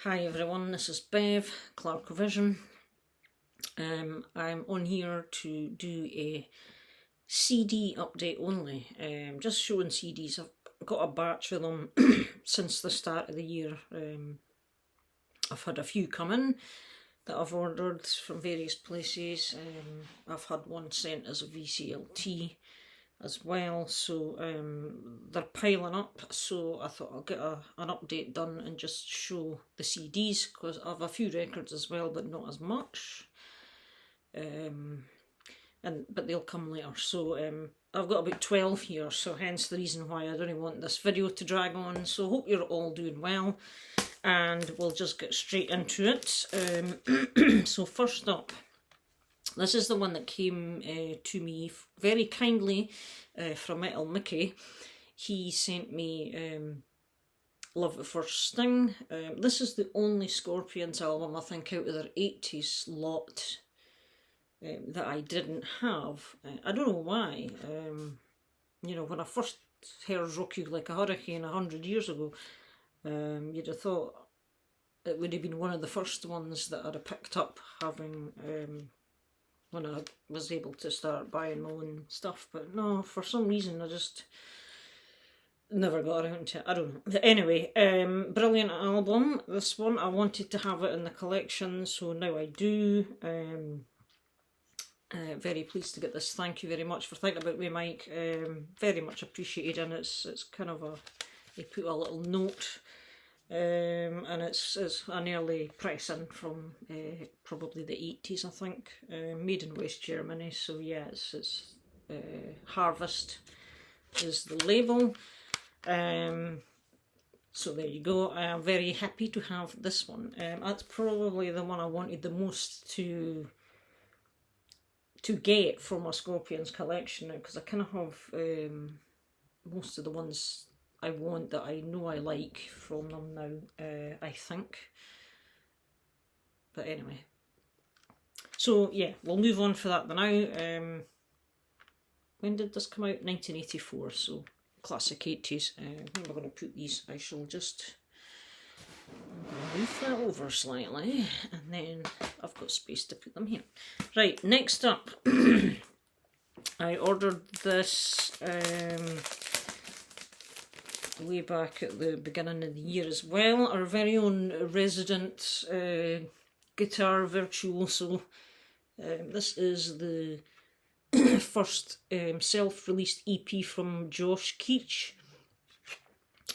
Hi everyone, this is Bev, Clarkovision. I'm on here to do a CD update only, just showing CDs. I've got a batch of them since the start of the year. I've had a few come in that I've ordered from various places. I've had one sent as a VCLT as well, so they're piling up, so I thought I'll get an update done and just show the CDs, because I have a few records as well, but not as much, but they'll come later. So I've got about 12 here, so hence the reason why I don't want this video to drag on. So hope you're all doing well, and we'll just get straight into it. So first up, this is the one that came to me very kindly from Metal Mickey. He sent me Love at First Sting. This is the only Scorpions album, I think, out of their 80s lot that I didn't have. I don't know why. You know, when I first heard Rock You Like a Hurricane 100 years ago, you'd have thought it would have been one of the first ones that I'd have picked up, having when I was able to start buying my own stuff. But no, for some reason I just never got around to it. I don't know. But anyway, brilliant album. This one, I wanted to have it in the collection, so now I do. Very pleased to get this. Thank you very much for thinking about me, Mike. Very much appreciated, and it's kind of they put a little note, and it's an early pressing from probably the 80s, I think, made in West Germany. So yeah, it's Harvest is the label. So there you go. I am very happy to have this one. That's probably the one I wanted the most to get for my Scorpions collection now, because I kind of have most of the ones I want that I know I like from them now, I think. But anyway, so yeah, we'll move on for that now. When did this come out? 1984, so classic 80s. Where am I going to put these? I shall just move that over slightly, and then I've got space to put them here. Right, next up, I ordered this way back at the beginning of the year as well. Our very own resident guitar virtuoso. This is the first self-released EP from Josh Keech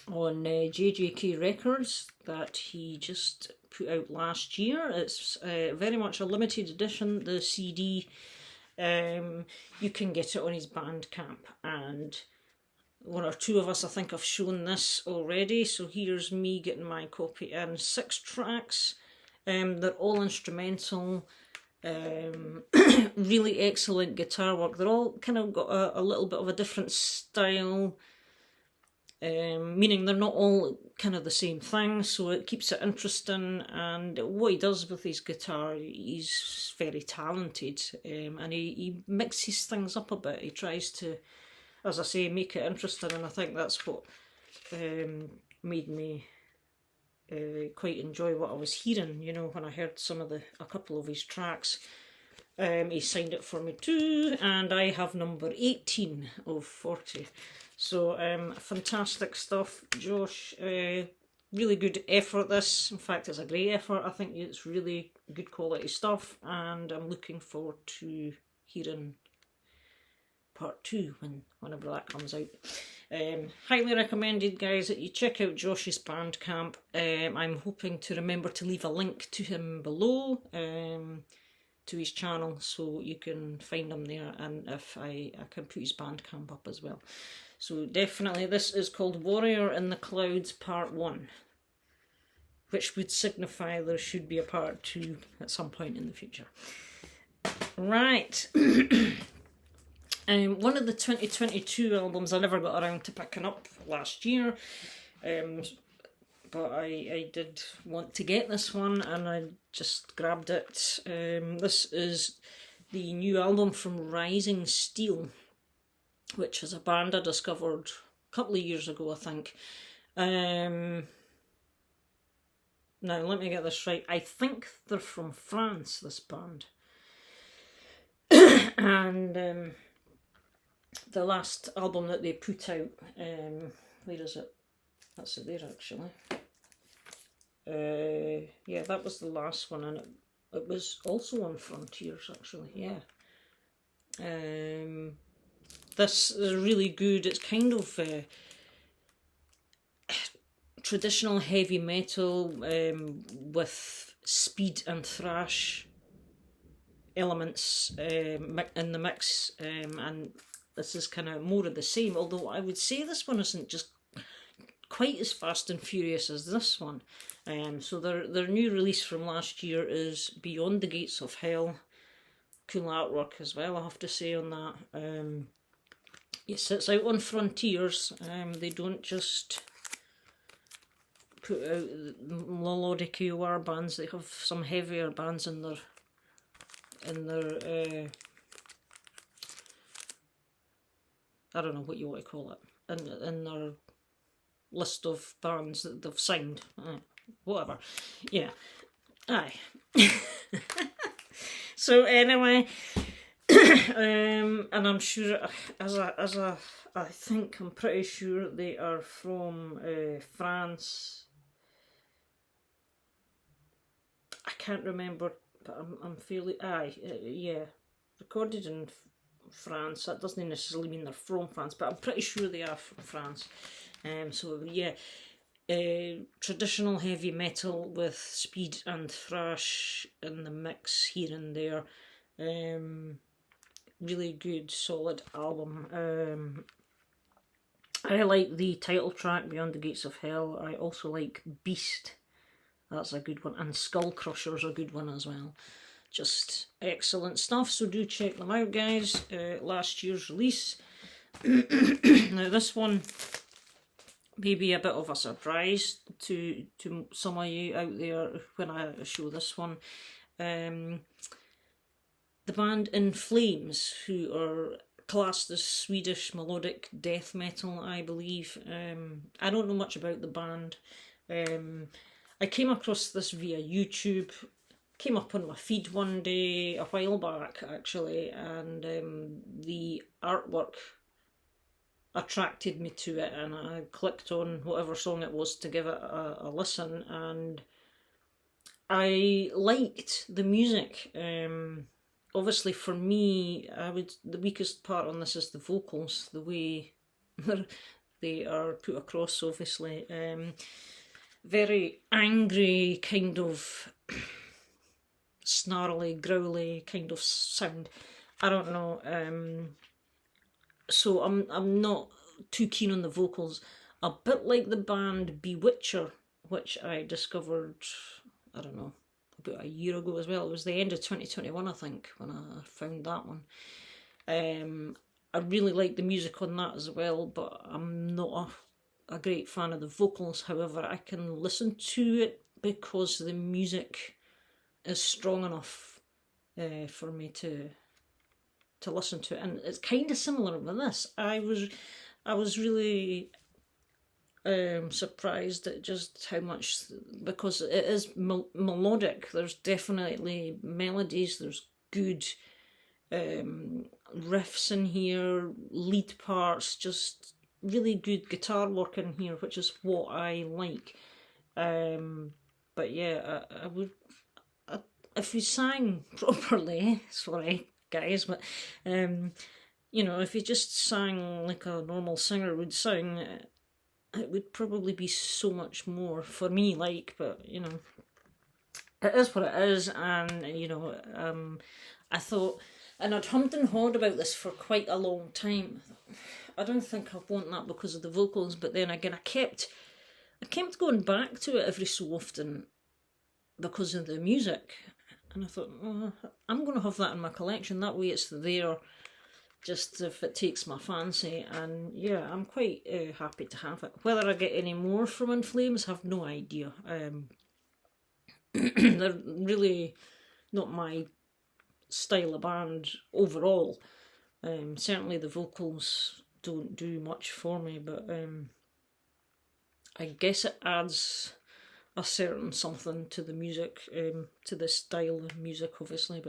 on JJK Records that he just put out last year. It's very much a limited edition. The CD, you can get it on his Bandcamp, and one or two of us, I think, have shown this already. So here's me getting my copy in. 6 tracks. They're all instrumental. Really excellent guitar work. They're all kind of got a little bit of a different style, meaning they're not all kind of the same thing, so it keeps it interesting. And what he does with his guitar, he's very talented, and he mixes things up a bit. He tries to, as I say, make it interesting, and I think that's what made me quite enjoy what I was hearing. You know, when I heard a couple of his tracks. He signed it for me too, and I have number 18 of 40. So fantastic stuff, Josh. Really good effort, this. In fact, it's a great effort. I think it's really good quality stuff, and I'm looking forward to hearing part 2 whenever that comes out. Highly recommended, guys, that you check out Josh's Bandcamp. I'm hoping to remember to leave a link to him below, to his channel, so you can find him there, and if I can put his Bandcamp up as well. So definitely, this is called Warrior in the Clouds Part 1, which would signify there should be a Part 2 at some point in the future. Right. One of the 2022 albums I never got around to picking up last year, but I did want to get this one, and I just grabbed it. This is the new album from Rising Steel, which is a band I discovered a couple of years ago, I think. Now, let me get this right. I think they're from France, this band. And the last album that they put out, where is it? That's it there, actually. Yeah, that was the last one, and it was also on Frontiers, actually, yeah. This is really good. It's kind of traditional heavy metal with speed and thrash elements in the mix, and this is kind of more of the same, although I would say this one isn't just quite as fast and furious as this one. So their new release from last year is Beyond the Gates of Hell. Cool artwork as well, I have to say, on that. Yes, it's out on Frontiers. They don't just put out melodic AOR bands, they have some heavier bands in their I don't know what you want to call it, in their list of bands that they've signed. Whatever. Yeah. Aye. So anyway, and I'm sure, I think I'm pretty sure they are from France. I can't remember, but I'm fairly, yeah, recorded in France. That doesn't necessarily mean they're from France, but I'm pretty sure they are from France. So yeah, traditional heavy metal with speed and thrash in the mix here and there. Really good, solid album. I like the title track, Beyond the Gates of Hell. I also like Beast. That's a good one. And Skull Crusher's a good one as well. Just excellent stuff, so do check them out, guys. Last year's release. Now this one may be a bit of a surprise to some of you out there when I show this one. The band In Flames, who are classed as Swedish melodic death metal, I believe. I don't know much about the band. I came across this via YouTube. Came up on my feed one day a while back, actually, and the artwork attracted me to it, and I clicked on whatever song it was to give it a listen, and I liked the music. Obviously for me, the weakest part on this is the vocals, the way they are put across, obviously. Very angry, kind of snarly, growly kind of sound. I don't know. So I'm not too keen on the vocals. A bit like the band Bewitcher, which I discovered, I don't know, about a year ago as well. It was the end of 2021, I think, when I found that one. I really like the music on that as well, but I'm not a great fan of the vocals. However, I can listen to it because the music is strong enough for me to listen to it, and it's kind of similar with this. I was really surprised at just how much, because it is melodic. There's definitely melodies. There's good riffs in here, lead parts, just really good guitar work in here, which is what I like. But yeah, I would, if you sang properly, sorry guys, but you know, if you just sang like a normal singer would sing, it would probably be so much more for me, like, but you know, it is what it is. And you know, I thought, and I'd hummed and hawed about this for quite a long time. I don't think I want that because of the vocals, but then again, I kept going back to it every so often because of the music, and I thought, oh, I'm going to have that in my collection. That way, it's there, just if it takes my fancy. And yeah, I'm quite happy to have it. Whether I get any more from In Flames, I have no idea. They're really not my style of band overall. Certainly the vocals don't do much for me, but I guess it adds a certain something to the music, to the style of music, obviously.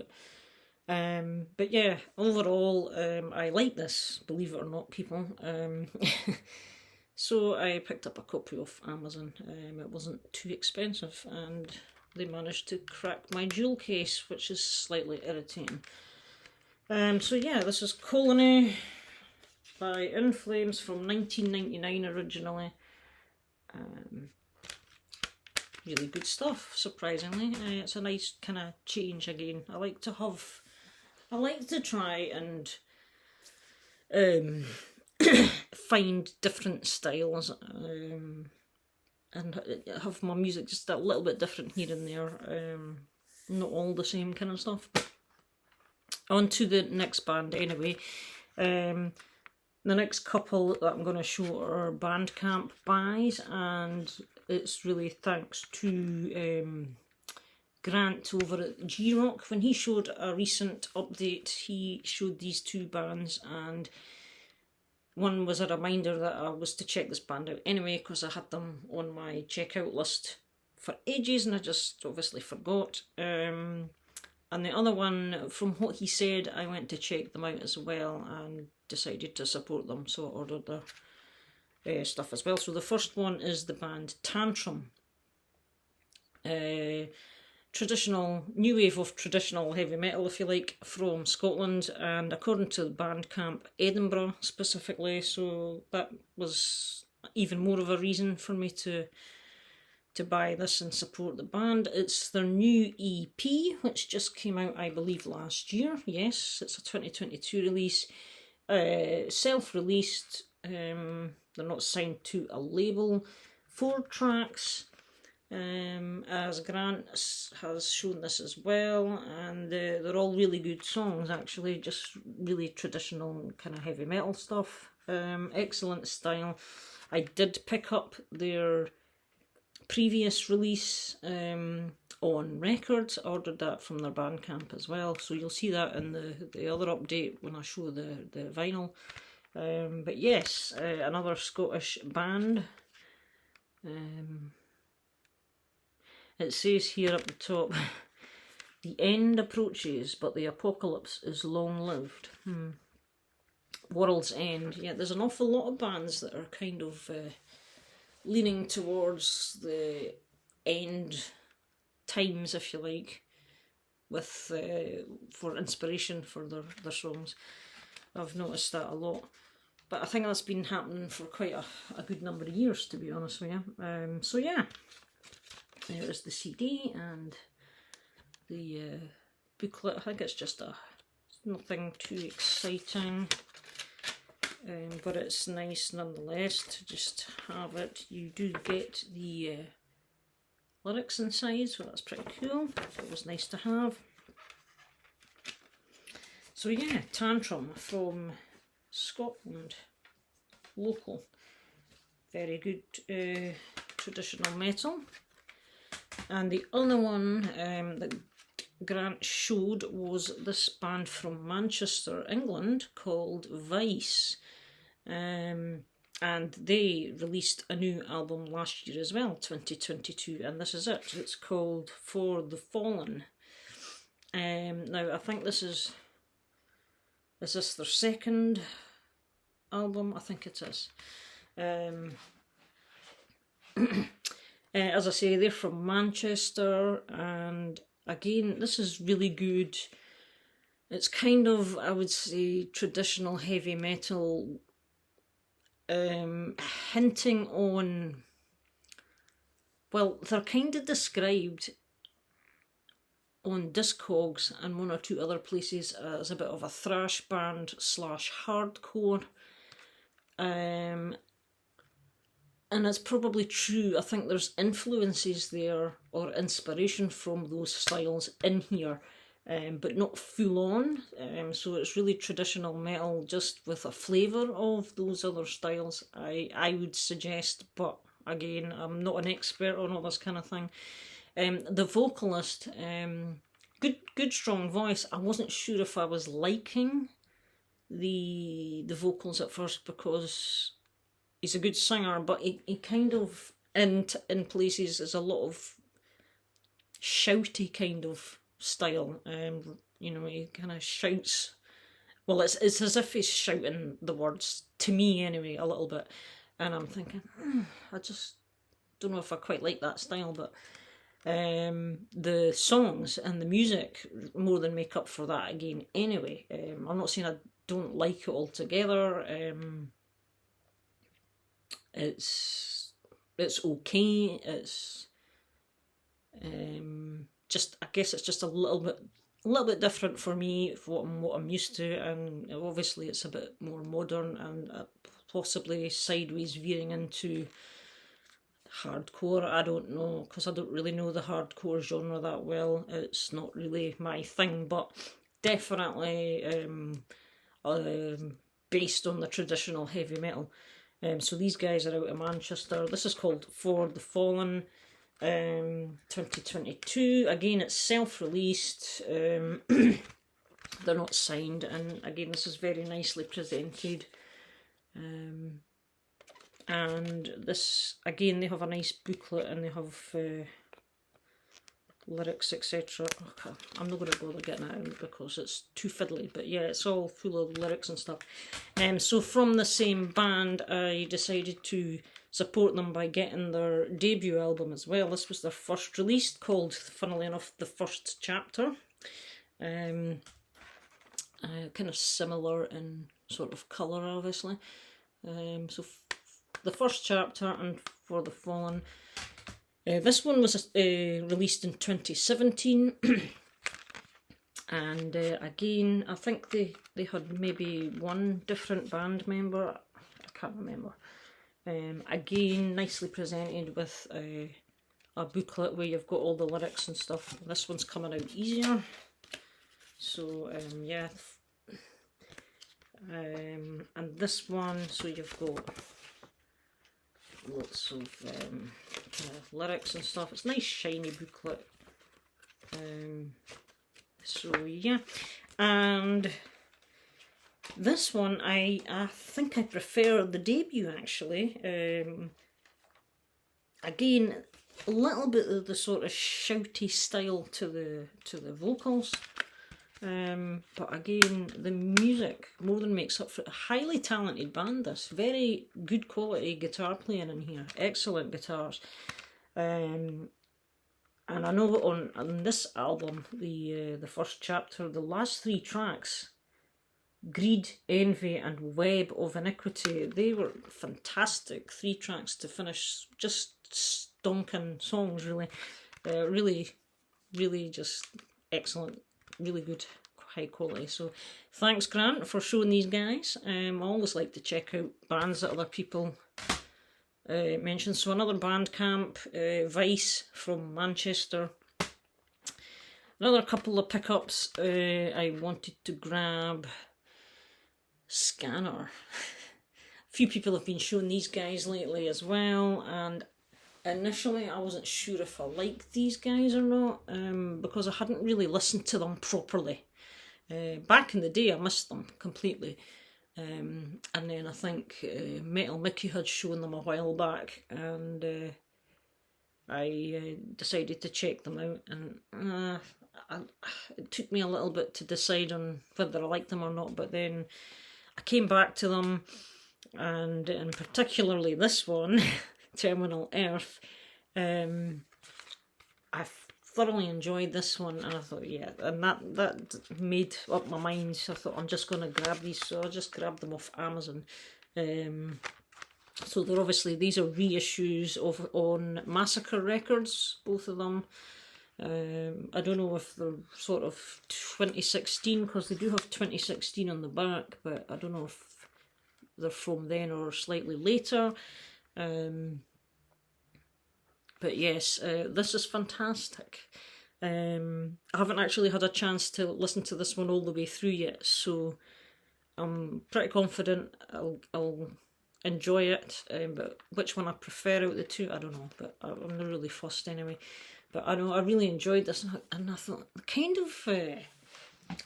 But yeah, overall, I like this, believe it or not, people. So I picked up a copy off Amazon. It wasn't too expensive, and they managed to crack my jewel case, which is slightly irritating. So yeah, this is Colony by In Flames from 1999 originally. Really good stuff, surprisingly. It's a nice kind of change again. I like to try and find different styles and have my music just a little bit different here and there. Not all the same kind of stuff. But on to the next band anyway. The next couple that I'm going to show are Bandcamp buys, and it's really thanks to Grant over at G-Rock. When he showed a recent update, he showed these two bands, and one was a reminder that I was to check this band out anyway, because I had them on my checkout list for ages and I just obviously forgot. And the other one, from what he said, I went to check them out as well and decided to support them, so I ordered their stuff as well. So the first one is the band Tantrum. Traditional, new wave of traditional heavy metal, if you like, from Scotland, and according to the Bandcamp, Edinburgh specifically, so that was even more of a reason for me to buy this and support the band. It's their new EP, which just came out, I believe, last year. Yes, it's a 2022 release. Self-released, they're not signed to a label. 4 tracks, as Grant has shown this as well, and they're all really good songs actually, just really traditional kind of heavy metal stuff. Excellent style. I did pick up their previous release on records. I ordered that from their Bandcamp as well, so you'll see that in the other update when I show the vinyl. But yes, another Scottish band. It says here up the top, the end approaches, but the apocalypse is long-lived. World's End. Yeah, there's an awful lot of bands that are kind of leaning towards the end times, if you like, with for inspiration for their songs. I've noticed that a lot, but I think that's been happening for quite a good number of years, to be honest with you. So yeah, there's the CD and the booklet. I think it's just nothing too exciting. But it's nice nonetheless to just have it. You do get the lyrics inside, so that's pretty cool. It was nice to have. So yeah, Tantrum from Scotland, local, very good traditional metal. And the other one that Grant showed was this band from Manchester, England, called Vice. And they released a new album last year as well, 2022, and this is it. It's called For the Fallen. Now I think this is this their second album? I think it is. As I say, they're from Manchester, and again, this is really good. It's kind of, I would say, traditional heavy metal, hinting on, well, they're kind of described on Discogs and one or two other places as a bit of a thrash band / hardcore. And it's probably true. I think there's influences there or inspiration from those styles in here, but not full on. So it's really traditional metal, just with a flavour of those other styles, I would suggest. But again, I'm not an expert on all this kind of thing. The vocalist, good strong voice. I wasn't sure if I was liking the vocals at first, because he's a good singer, but he kind of in places is a lot of shouty kind of style. You know, he kind of shouts. Well, it's as if he's shouting the words, to me anyway, a little bit. And I'm thinking, I just don't know if I quite like that style, but the songs and the music more than make up for that again anyway. I'm not saying I don't like it altogether. It's okay. It's just, I guess it's just a little bit different for me, for what I'm used to, and obviously it's a bit more modern and possibly sideways veering into hardcore. I don't know, because I don't really know the hardcore genre that well. It's not really my thing, but definitely based on the traditional heavy metal. So these guys are out of Manchester. This is called For the Fallen, 2022. Again, it's self-released. They're not signed, and again, this is very nicely presented. And this, again, they have a nice booklet, and they have lyrics, etc. Okay, I'm not going to bother getting it out because it's too fiddly, but yeah, it's all full of lyrics and stuff. So from the same band, I decided to support them by getting their debut album as well. This was their first release, called, funnily enough, The First Chapter. Kind of similar in sort of colour, obviously. So The First Chapter and For the Fallen. This one was released in 2017. And again, I think they had maybe one different band member. I can't remember. Again, nicely presented with a booklet where you've got all the lyrics and stuff. This one's coming out easier. So, yeah. And this one, so you've got lots of lyrics and stuff. It's a nice shiny booklet. So yeah, and this one I think I prefer the debut actually. Again, a little bit of the sort of shouty style to the vocals. But again, the music more than makes up for it. A highly talented band, this. Very good quality guitar playing in here. Excellent guitars. And I know on this album, the First Chapter, the last 3 tracks, Greed, Envy and Web of Iniquity, they were fantastic 3 tracks to finish. Just stonking songs, really. Really just excellent. Really good, high quality. So thanks, Grant, for showing these guys. I always like to check out bands that other people mention. So another Bandcamp, Vice from Manchester. Another couple of pickups. I wanted to grab Scanner. A few people have been showing these guys lately as well, and initially I wasn't sure if I liked these guys or not, because I hadn't really listened to them properly. Back in the day I missed them completely, and then I think Metal Mickey had shown them a while back, and I decided to check them out, and it took me a little bit to decide on whether I liked them or not, but then I came back to them, and particularly this one, Terminal Earth. I thoroughly enjoyed this one, and I thought, yeah, and that made up my mind. So I thought, I'm just going to grab these, so I just grabbed them off Amazon. So they're obviously, these are reissues on Massacre Records, both of them. I don't know if they're sort of 2016, because they do have 2016 on the back, but I don't know if they're from then or slightly later. But yes, this is fantastic. I haven't actually had a chance to listen to this one all the way through yet, so I'm pretty confident I'll enjoy it. But which one I prefer out of the two, I don't know. But I'm not really fussed anyway. But I know I really enjoyed this, and I thought kind of a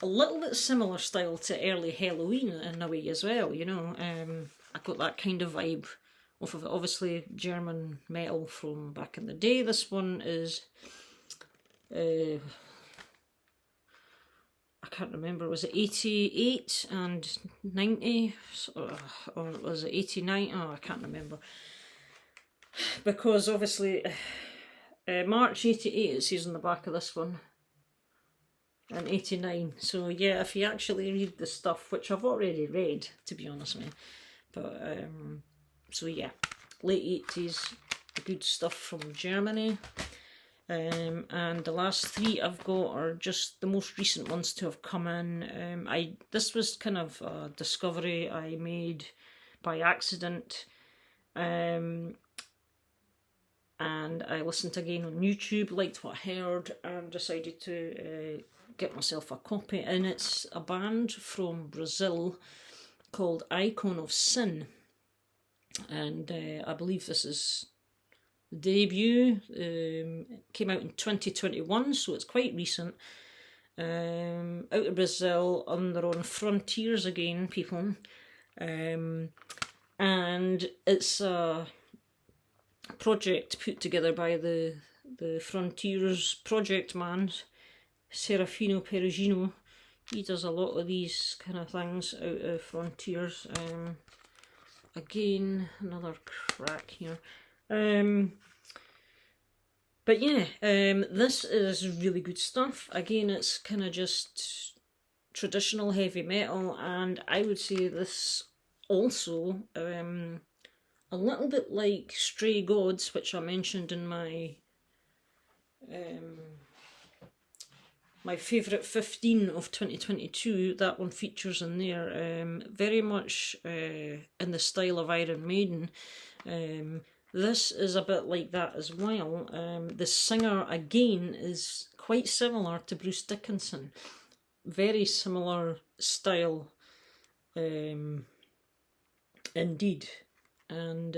little bit similar style to early Halloween in a way as well. You know, I got that kind of vibe off of it. Obviously German metal from back in the day. This one is, I can't remember, was it 88 and 90, or was it 89? Oh, I can't remember. Because obviously March 88 it says on the back of this one, and 89. So yeah, if you actually read the stuff, which I've already read, to be honest with you, but so yeah, late 80s, good stuff from Germany. And the last three I've got are just the most recent ones to have come in. This was kind of a discovery I made by accident, and I listened again on YouTube, liked what I heard, and decided to get myself a copy. And it's a band from Brazil called Icon of Sin, and I believe this is debut. Came out in 2021, so it's quite recent. Out of Brazil on their own frontiers again, people. And it's a project put together by the Frontiers project man, Serafino Perugino. He does a lot of these kind of things out of Frontiers. Again, another crack here. But yeah, this is really good stuff. Again, it's kind of just traditional heavy metal, and I would say this also a little bit like Stray Gods, which I mentioned in my my favourite 15 of 2022. That one features in there, very much in the style of Iron Maiden. This is a bit like that as well. The singer, again, is quite similar to Bruce Dickinson. Very similar style, indeed. And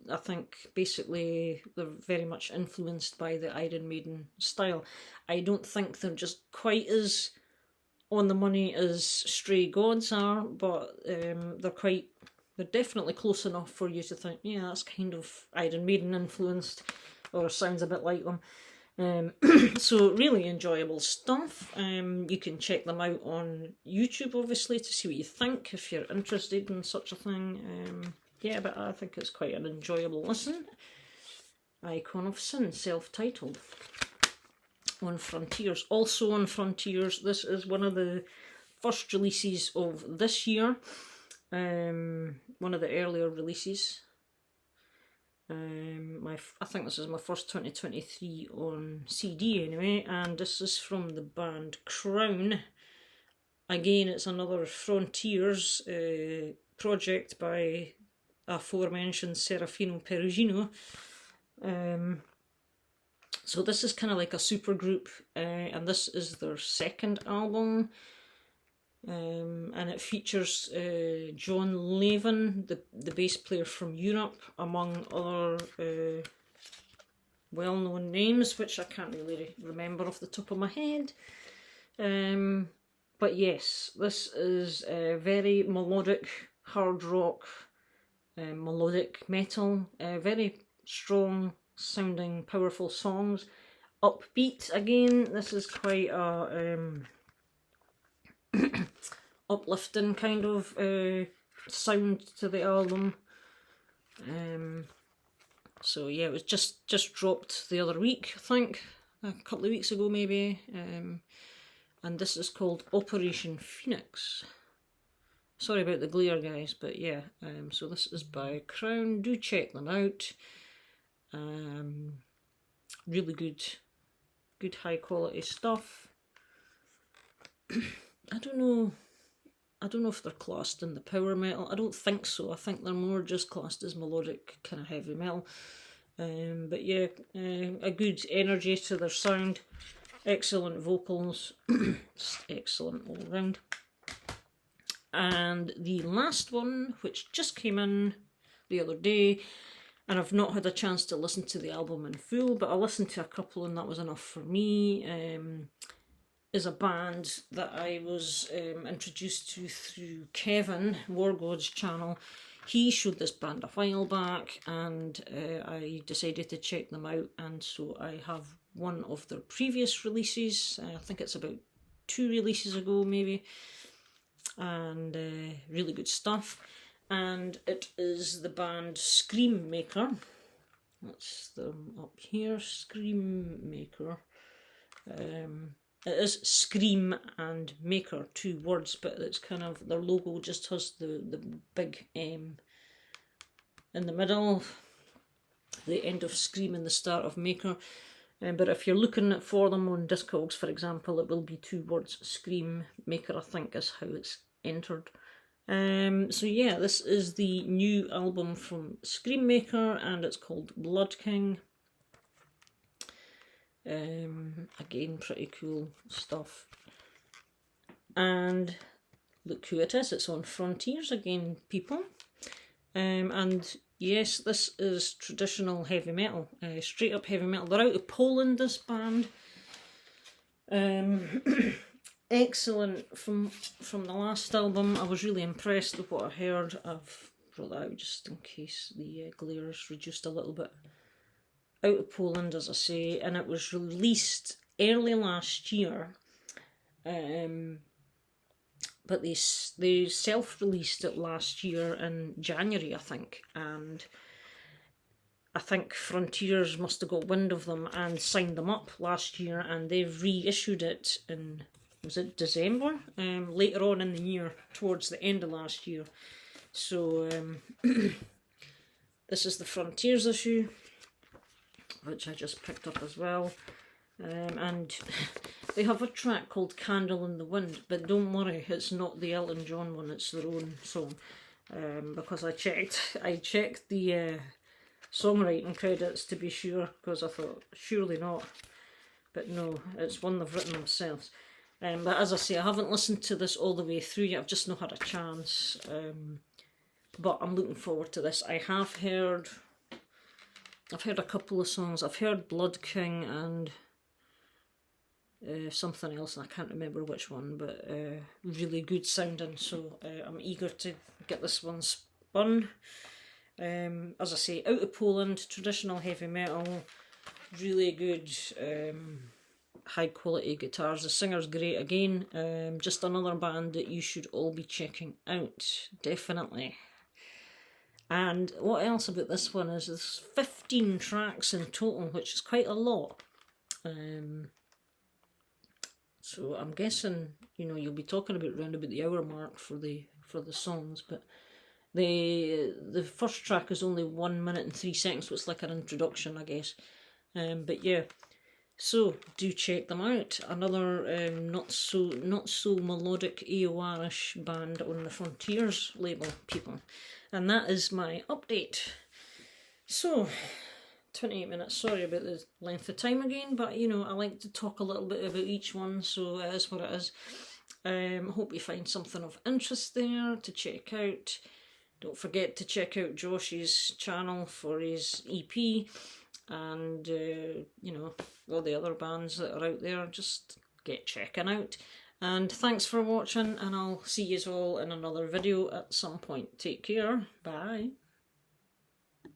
I think basically they're very much influenced by the Iron Maiden style. I don't think they're just quite as on the money as Stray Gods are, but they're definitely close enough for you to think, yeah, that's kind of Iron Maiden influenced, or sounds a bit like them. So really enjoyable stuff. You can check them out on YouTube, obviously, to see what you think if you're interested in such a thing. Yeah, but I think it's quite an enjoyable listen. Icon of Sin, self-titled, on Frontiers. Also on Frontiers, this is one of the first releases of this year. One of the earlier releases. I think this is my first 2023 on CD anyway, and this is from the band Crown. Again, it's another Frontiers project by aforementioned Serafino Perugino. So this is kind of like a super group, and this is their second album. And it features John Levin, the bass player from Europe, among other well-known names, which I can't really remember off the top of my head. But yes, this is very melodic hard rock, melodic metal, very strong sounding, powerful songs. Upbeat again, this is quite a uplifting kind of sound to the album. So yeah, it was just dropped the other week, I think, a couple of weeks ago maybe, and this is called Operation Phoenix. Sorry about the glare, guys, but yeah, so this is by Crown. Do check them out. Really good high quality stuff. I don't know if they're classed in the power metal. I don't think so. I think they're more just classed as melodic kind of heavy metal. But yeah, a good energy to their sound. Excellent vocals. Just excellent all round. And the last one, which just came in the other day, and I've not had a chance to listen to the album in full, but I listened to a couple and that was enough for me, is a band that I was introduced to through Kevin, War God's channel. he showed this band a while back, and I decided to check them out, and so I have one of their previous releases. I think it's about 2 releases ago maybe, and really good stuff. And it is the band Scream Maker. That's them up here, Scream Maker. It is Scream and Maker, 2 words, but it's kind of, their logo just has the big M in the middle, the end of Scream and the start of Maker. But if you're looking for them on Discogs, for example, it will be 2 words, Scream Maker, I think is how it's entered. So yeah, this is the new album from Scream Maker, and it's called Blood King. Again, pretty cool stuff. And look who it is, it's on Frontiers again, people. And yes, this is traditional heavy metal, straight up heavy metal. They're out of Poland, this band. Excellent from the last album. I was really impressed with what I heard. I've brought that out just in case the glare is reduced a little bit. Out of Poland, as I say, and it was released early last year, but they self-released it last year in January, I think, and I think Frontiers must have got wind of them and signed them up last year, and they've reissued it in, was it December? Later on in the year, towards the end of last year. So this is the Frontiers issue, which I just picked up as well. And they have a track called Candle in the Wind, but don't worry, it's not the Elton John one, it's their own song. Because I checked the songwriting credits to be sure, because I thought, surely not. But no, it's one they've written themselves. But as I say, I haven't listened to this all the way through yet, I've just not had a chance. But I'm looking forward to this. I've heard a couple of songs. I've heard Blood King and something else, and I can't remember which one, but really good sounding, so I'm eager to get this one spun. As I say, out of Poland, traditional heavy metal, really good high quality guitars. The singer's great again. Just another band that you should all be checking out, definitely. And what else about this one is there's 15 tracks in total, which is quite a lot. So I'm guessing, you know, you'll be talking about round about the hour mark for the songs, but the first track is only 1 minute and 3 seconds, so it's like an introduction, I guess. But yeah, so do check them out. Another not so melodic AOR-ish band on the Frontiers label, people. And that is my update. So 28 minutes, sorry about the length of time again, but you know, I like to talk a little bit about each one, so it is what it is. Hope you find something of interest there to check out. Don't forget to check out Josh's channel for his EP, and you know, all the other bands that are out there, just get checking out. And thanks for watching, and I'll see you all in another video at some point. Take care, bye.